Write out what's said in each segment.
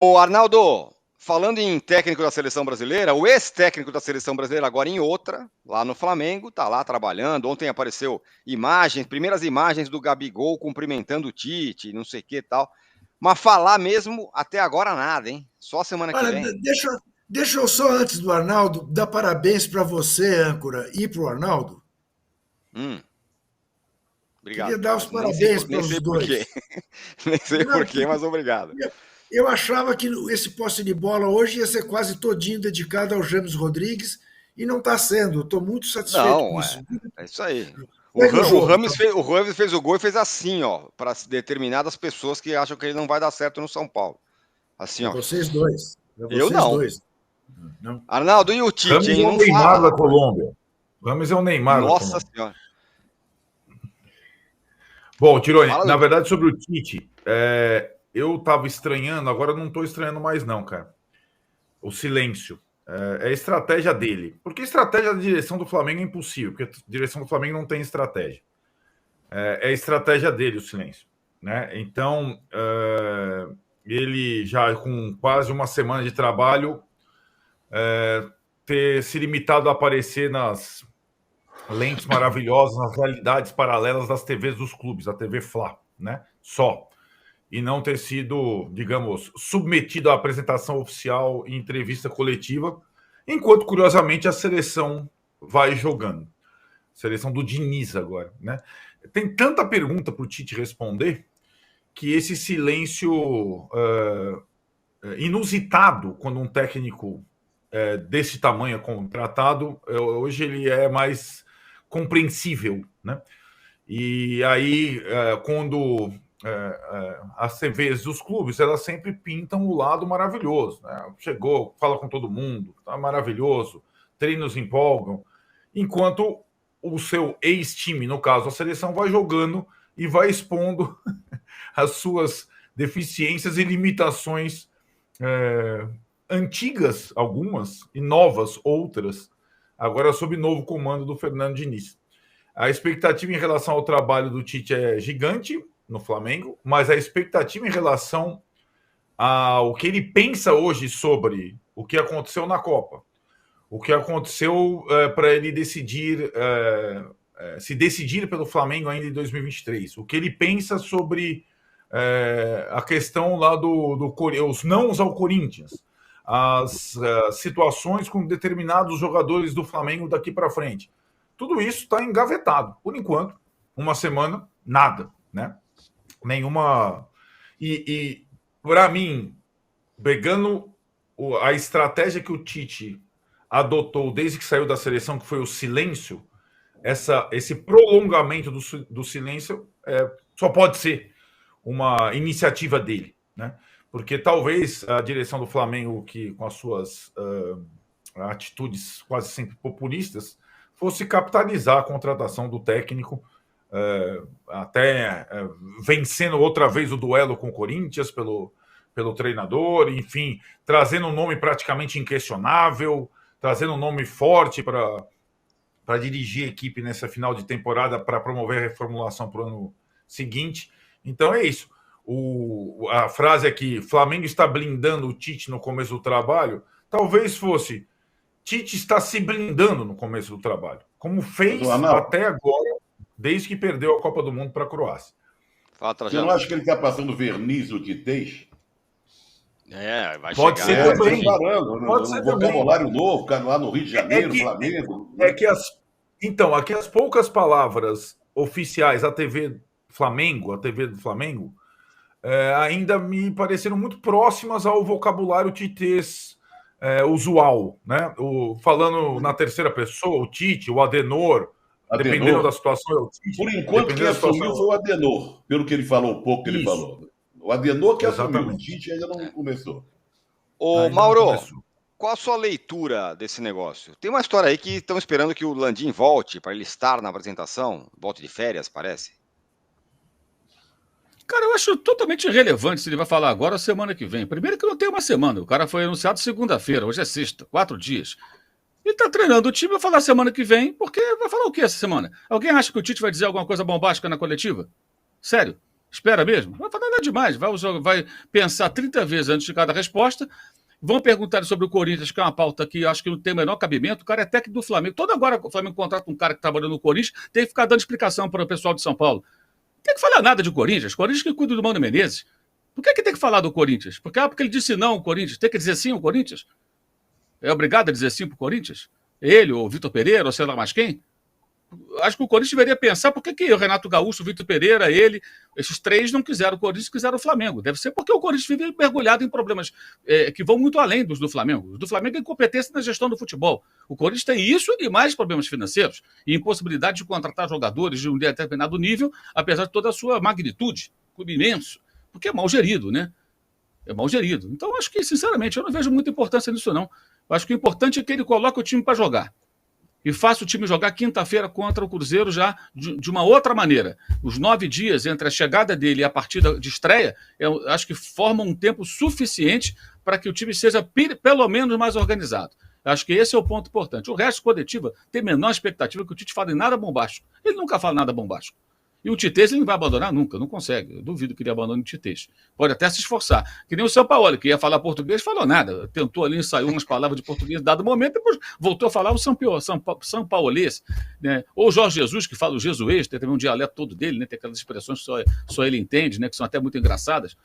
Ô, Arnaldo, falando em técnico da seleção brasileira, o ex-técnico da seleção brasileira, agora em outra, lá no Flamengo, tá lá trabalhando. Ontem apareceu imagens, primeiras imagens do Gabigol cumprimentando o Tite, não sei o que e tal. Mas falar mesmo, até agora nada, hein? Só semana que Olha, vem. deixa eu só, antes do Arnaldo, dar parabéns para você, âncora, e para o Arnaldo. Hum, Queria obrigado, dar os cara. Nem sei parabéns por, nem para sei os por quê. dois. Nem sei por Não, quê, porque mas obrigado. eu achava que esse posse de bola hoje ia ser quase todinho dedicado ao James Rodrigues e não está sendo. Estou muito satisfeito com Não, isso. é isso aí. Segue o O jogo, Rames tá? fez o gol e fez assim, ó, para determinadas pessoas que acham que ele não vai dar certo no São Paulo. Assim, Para ó. vocês dois. Para Eu vocês não. dois. Não. Arnaldo, e o Tite, Rames hein? é o Não Neymar fala. da Colômbia. Rames é o Neymar da Nossa Colômbia. Senhora. Bom, Tironi, Fala na do verdade, sobre o Tite, eu estava estranhando, agora não estou estranhando mais, não, cara. O silêncio. É a estratégia dele. Porque a estratégia da direção do Flamengo é impossível, porque a direção do Flamengo não tem estratégia. É a estratégia dele, o silêncio. Né? Então, ele já com quase uma semana de trabalho, ter se limitado a aparecer nas lentes maravilhosas, nas realidades paralelas das TVs dos clubes, a TV Fla, né? Só. E não ter sido, digamos, submetido à apresentação oficial e entrevista coletiva, enquanto, curiosamente, a seleção vai jogando. Seleção do Diniz agora, né? Tem tanta pergunta para o Tite responder que esse silêncio inusitado, quando um técnico desse tamanho é contratado, hoje ele é mais compreensível, né? E aí, quando as TVs dos clubes, elas sempre pintam o lado maravilhoso, né? Chegou, fala com todo mundo, tá maravilhoso, treinos empolgam, enquanto o seu ex-time, no caso a seleção, vai jogando e vai expondo as suas deficiências e limitações antigas, algumas, e novas, outras, agora sob novo comando do Fernando Diniz. A expectativa em relação ao trabalho do Tite é gigante no Flamengo, mas a expectativa em relação ao que ele pensa hoje sobre o que aconteceu na Copa, o que aconteceu para ele decidir, se decidir pelo Flamengo ainda em 2023, o que ele pensa sobre a questão lá os nãos ao Corinthians, as situações com determinados jogadores do Flamengo daqui para frente. Tudo isso está engavetado. Por enquanto, uma semana, nada, né? Nenhuma. E para mim, pegando a estratégia que o Tite adotou desde que saiu da seleção, que foi o silêncio, esse prolongamento do silêncio só pode ser uma iniciativa dele, né? Porque talvez a direção do Flamengo, que com as suas atitudes quase sempre populistas, fosse capitalizar a contratação do técnico, até vencendo outra vez o duelo com o Corinthians pelo treinador, enfim, trazendo um nome praticamente inquestionável, trazendo um nome forte para dirigir a equipe nessa final de temporada, para promover a reformulação para o ano seguinte. Então é isso. A frase aqui, Flamengo está blindando o Tite no começo do trabalho, talvez fosse Tite está se blindando no começo do trabalho, como fez até agora, desde que perdeu a Copa do Mundo para a Croácia. Fala, Você não Trajano. acha que ele está passando verniz no titês? Vai Pode chegar. ser também. Preparando, Pode ser vocabulário novo, lá no Rio de Janeiro, Flamengo. Então, aqui as poucas palavras oficiais, a TV do Flamengo, ainda me pareceram muito próximas ao vocabulário titês usual, né? Falando na terceira pessoa, o Tite, o Adenor, dependendo da situação, é o Tite. Por enquanto, quem assumiu foi o Adenor, pelo que ele falou, o pouco que ele falou. O Adenor que assumiu, o Tite ainda não começou. Ô, Mauro, qual a sua leitura desse negócio? Tem uma história aí que estão esperando que o Landim volte para ele estar na apresentação, volte de férias, parece. Cara, eu acho totalmente irrelevante se ele vai falar agora ou semana que vem. Primeiro que não tem uma semana, o cara foi anunciado segunda-feira, hoje é sexta, 4 dias. Ele tá treinando o time, vai falar semana que vem, porque vai falar o que essa semana? Alguém acha que o Tite vai dizer alguma coisa bombástica na coletiva? Sério? Espera mesmo? Não vai falar nada demais. Vai pensar 30 vezes antes de cada resposta. Vão perguntar sobre o Corinthians, que é uma pauta que eu acho que não tem o menor cabimento. O cara é técnico do Flamengo. Toda agora o Flamengo contrata um cara que trabalha no Corinthians, tem que ficar dando explicação para o pessoal de São Paulo. Não tem que falar nada de Corinthians. Corinthians que cuida do Mano Menezes. Por que tem que falar do Corinthians? Porque ele disse não ao Corinthians. Tem que dizer sim ao Corinthians? É obrigado a dizer sim para o Corinthians? Ele, ou o Vitor Pereira, ou sei lá mais quem? Acho que o Corinthians deveria pensar por que o Renato Gaúcho, o Vitor Pereira, ele, esses três não quiseram o Corinthians, quiseram o Flamengo. Deve ser porque o Corinthians vive mergulhado em problemas que vão muito além dos do Flamengo. Os do Flamengo é incompetência na gestão do futebol. O Corinthians tem isso e mais problemas financeiros e impossibilidade de contratar jogadores de um determinado nível, apesar de toda a sua magnitude, clube imenso, porque é mal gerido, né? É mal gerido. Então, acho que, sinceramente, eu não vejo muita importância nisso, não. Eu acho que o importante é que ele coloque o time para jogar. E faça o time jogar quinta-feira contra o Cruzeiro já de uma outra maneira. Os 9 dias entre a chegada dele e a partida de estreia, eu acho que formam um tempo suficiente para que o time seja pelo menos mais organizado. Eu acho que esse é o ponto importante. O resto, coletiva, tem menor expectativa que o Tite fale nada bombástico. Ele nunca fala nada bombástico. E o Titês ele não vai abandonar nunca, não consegue. Eu duvido que ele abandone o Titês. Pode até se esforçar. Que nem o Sampaoli, que ia falar português, falou nada. Tentou ali, ensaiou umas palavras de português, dado momento, depois voltou a falar o Sampaolês. Né? Ou o Jorge Jesus, que fala o jesuês, tem também um dialeto todo dele, né? Tem aquelas expressões que só ele entende, né? Que são até muito engraçadas,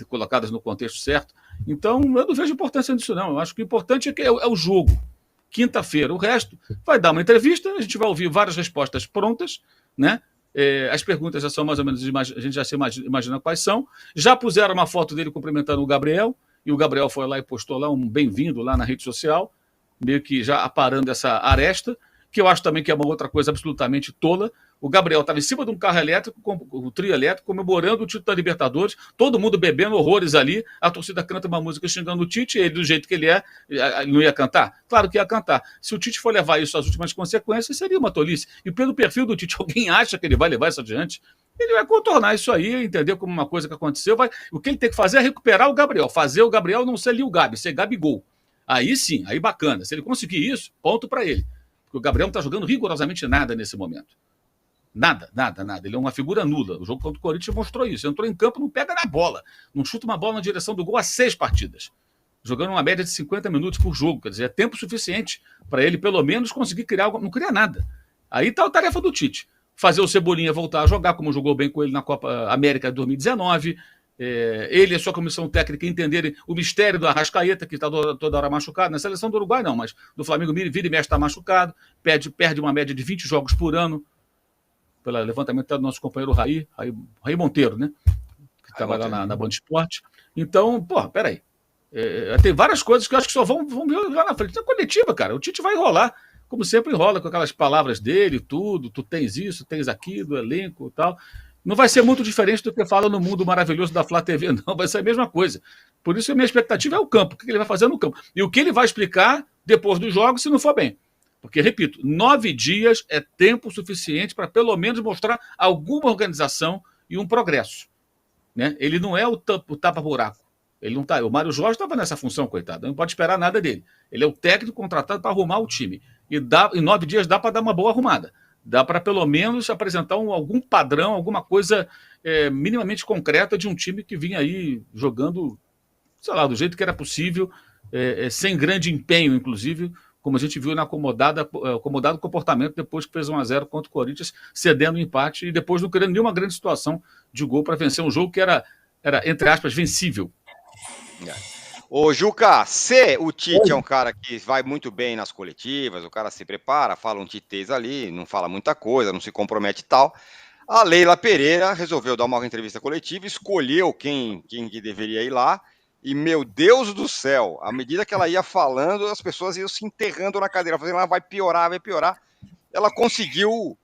colocadas no contexto certo. Então, eu não vejo importância nisso, não. Eu acho que o importante é o jogo. Quinta-feira. O resto vai dar uma entrevista, a gente vai ouvir várias respostas prontas, né? As perguntas já são mais ou menos, a gente já se imagina quais são. Já puseram uma foto dele cumprimentando o Gabriel, e o Gabriel foi lá e postou lá um bem-vindo lá na rede social, meio que já aparando essa aresta, que eu acho também que é uma outra coisa absolutamente tola. O Gabriel estava em cima de um carro elétrico, o trio elétrico, comemorando o título da Libertadores, todo mundo bebendo horrores ali, a torcida canta uma música xingando o Tite, ele do jeito que ele não ia cantar? Claro que ia cantar. Se o Tite for levar isso às últimas consequências, seria uma tolice. E pelo perfil do Tite, alguém acha que ele vai levar isso adiante? Ele vai contornar isso aí, entender como uma coisa que aconteceu. O que ele tem que fazer é recuperar o Gabriel, fazer o Gabriel não ser Lil Gabi, ser Gabigol. Aí sim, aí bacana. Se ele conseguir isso, ponto para ele. Porque o Gabriel não está jogando rigorosamente nada nesse momento. Nada. Ele é uma figura nula. O jogo contra o Corinthians mostrou isso. Entrou em campo, não pega na bola. Não chuta uma bola na direção do gol há 6 partidas. Jogando uma média de 50 minutos por jogo. Quer dizer, é tempo suficiente para ele, pelo menos, conseguir criar algo. Não cria nada. Aí está a tarefa do Tite. Fazer o Cebolinha voltar a jogar, como jogou bem com ele na Copa América de 2019. Ele e a sua comissão técnica entenderem o mistério do Arrascaeta, que está toda hora machucado. Na seleção do Uruguai, não, mas do Flamengo, vira e mexe, está machucado. Perde uma média de 20 jogos por ano. Pelo levantamento do nosso companheiro Raí Monteiro, né? Que estava lá na Band Esporte. Então, peraí. Tem várias coisas que eu acho que só vão vir lá na frente. Na coletiva, cara, o Tite vai enrolar, como sempre enrola, com aquelas palavras dele, tudo. Tu tens isso, tens aquilo, elenco e tal. Não vai ser muito diferente do que fala no mundo maravilhoso da Flá TV, não. Vai ser a mesma coisa. Por isso, a minha expectativa é o campo. O que ele vai fazer no campo? E o que ele vai explicar depois dos jogos, se não for bem. Porque, repito, 9 dias é tempo suficiente para, pelo menos, mostrar alguma organização e um progresso. Né? Ele não é o tapa-buraco. Ele não tá. O Mário Jorge estava nessa função, coitado. Não pode esperar nada dele. Ele é o técnico contratado para arrumar o time. E em 9 dias dá para dar uma boa arrumada. Dá para, pelo menos, apresentar algum padrão, alguma coisa minimamente concreta de um time que vinha aí jogando, sei lá, do jeito que era possível, sem grande empenho, inclusive, como a gente viu na acomodado comportamento depois que fez 1-0 contra o Corinthians, cedendo o empate e depois não criando nenhuma grande situação de gol para vencer um jogo que era, entre aspas, vencível. Ô, Juca, se o Tite é um cara que vai muito bem nas coletivas, o cara se prepara, fala um titês ali, não fala muita coisa, não se compromete e tal, a Leila Pereira resolveu dar uma entrevista coletiva, escolheu quem que deveria ir lá, e, meu Deus do céu, à medida que ela ia falando, as pessoas iam se enterrando na cadeira, fazendo, vai piorar. Ela conseguiu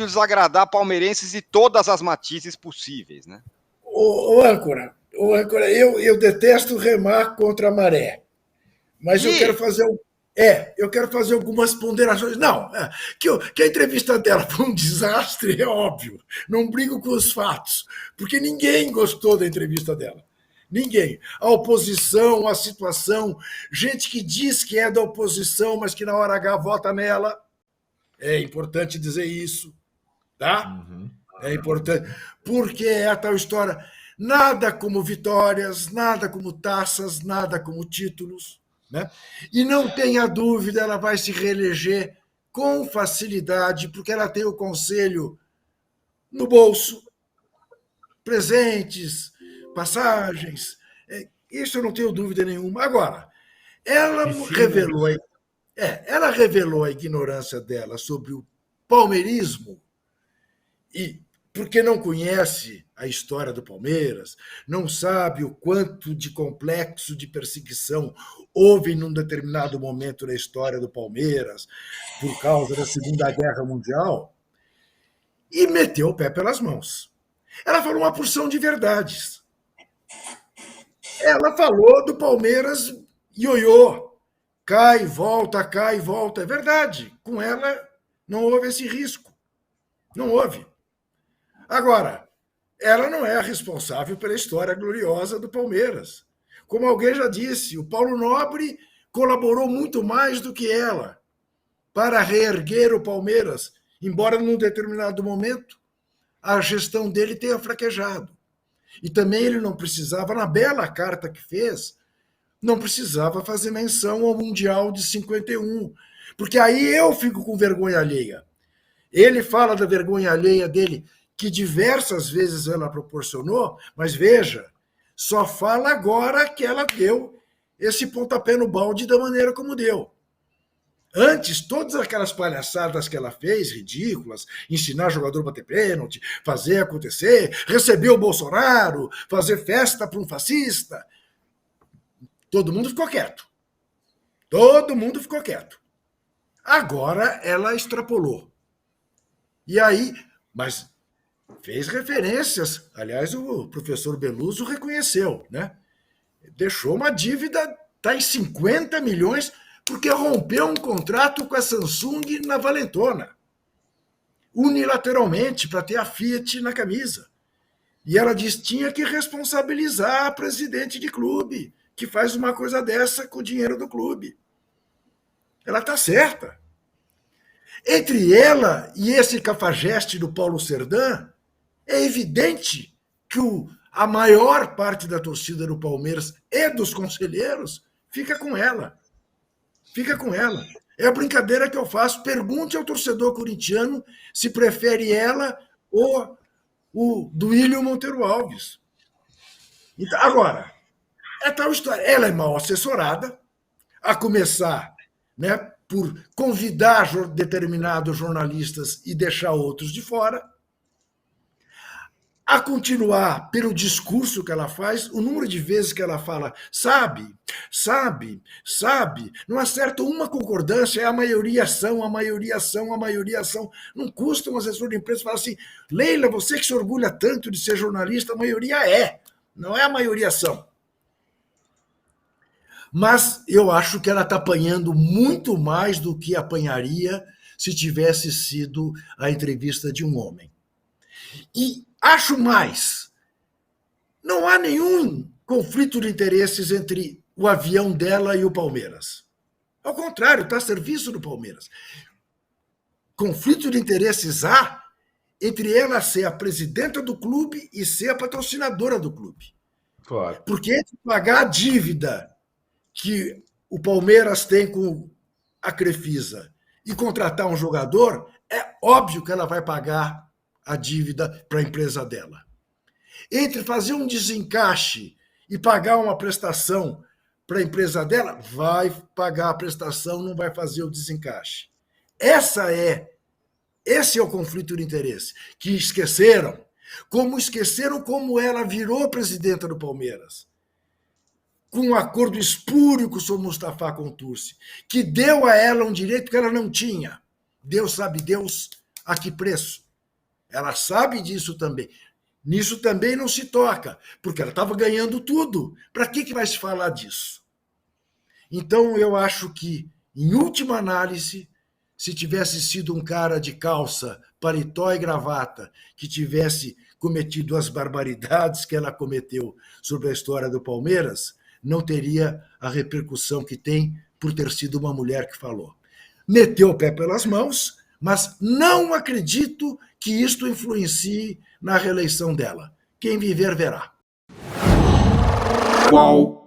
desagradar palmeirenses de todas as matizes possíveis, né? Ô, âncora, eu detesto remar contra a maré, mas eu quero fazer algumas ponderações. Não, que a entrevista dela foi um desastre, é óbvio. Não brigo com os fatos, porque ninguém gostou da entrevista dela. Ninguém. A oposição, a situação, gente que diz que é da oposição, mas que na hora H vota nela. É importante dizer isso, tá? É importante, porque é a tal história, nada como vitórias, nada como taças, nada como títulos, né? E não tenha dúvida, ela vai se reeleger com facilidade, porque ela tem o conselho no bolso, presentes, passagens, isso eu não tenho dúvida nenhuma. Agora, ela revelou, ela revelou a ignorância dela sobre o palmeirismo, e porque não conhece a história do Palmeiras, não sabe o quanto de complexo de perseguição houve num determinado momento da história do Palmeiras, por causa da Segunda Guerra Mundial, e meteu o pé pelas mãos. Ela falou uma porção de verdades. Ela falou do Palmeiras ioiô, cai, volta, cai, volta. É verdade, com ela não houve esse risco. Não houve. Agora, ela não é a responsável pela história gloriosa do Palmeiras. Como alguém já disse, o Paulo Nobre colaborou muito mais do que ela para reerguer o Palmeiras, embora num determinado momento a gestão dele tenha fraquejado. E também ele não precisava, na bela carta que fez, não precisava fazer menção ao Mundial de 51, porque aí eu fico com vergonha alheia. Ele fala da vergonha alheia dele, que diversas vezes ela proporcionou, mas veja, só fala agora que ela deu esse pontapé no balde da maneira como deu. Antes, todas aquelas palhaçadas que ela fez, ridículas, ensinar jogador a bater pênalti, fazer acontecer, receber o Bolsonaro, fazer festa para um fascista, todo mundo ficou quieto. Todo mundo ficou quieto. Agora ela extrapolou. E aí, mas fez referências, aliás, o professor Beluso reconheceu, né? Deixou uma dívida, está em 50 milhões, porque rompeu um contrato com a Samsung na Valentona, unilateralmente, para ter a Fiat na camisa. E ela disse que tinha que responsabilizar a presidente de clube, que faz uma coisa dessa com o dinheiro do clube. Ela está certa. Entre ela e esse cafajeste do Paulo Serdã, é evidente que a maior parte da torcida do Palmeiras e dos conselheiros fica com ela. Fica com ela. É a brincadeira que eu faço. Pergunte ao torcedor corintiano se prefere ela ou o Duílio Monteiro Alves. Então, agora, é tal história. Ela é mal assessorada, a começar, né, por convidar determinados jornalistas e deixar outros de fora, a continuar pelo discurso que ela faz, o número de vezes que ela fala, sabe, não acerta uma concordância, é a maioria são, a maioria são, a maioria são. Não custa um assessor de imprensa falar assim, Leila, você que se orgulha tanto de ser jornalista, a maioria é, não é a maioria são. Mas eu acho que ela está apanhando muito mais do que apanharia se tivesse sido a entrevista de um homem. E acho mais, não há nenhum conflito de interesses entre o avião dela e o Palmeiras. Ao contrário, está a serviço do Palmeiras. Conflito de interesses há entre ela ser a presidenta do clube e ser a patrocinadora do clube. Claro. Porque entre pagar a dívida que o Palmeiras tem com a Crefisa e contratar um jogador, é óbvio que ela vai pagar a dívida para a empresa dela. Entre fazer um desencaixe e pagar uma prestação para a empresa dela, vai pagar a prestação, não vai fazer o desencaixe. Esse é o conflito de interesse, que esqueceram como ela virou presidenta do Palmeiras, com um acordo espúrio com o Sr. Mustafa Contursi, que deu a ela um direito que ela não tinha. Deus sabe Deus a que preço. Ela sabe disso também. Nisso também não se toca, porque ela estava ganhando tudo. Para que vai se falar disso? Então, eu acho que, em última análise, se tivesse sido um cara de calça, paletó e gravata, que tivesse cometido as barbaridades que ela cometeu sobre a história do Palmeiras, não teria a repercussão que tem por ter sido uma mulher que falou. Meteu o pé pelas mãos, mas não acredito que isto influencie na reeleição dela. Quem viver, verá. Qual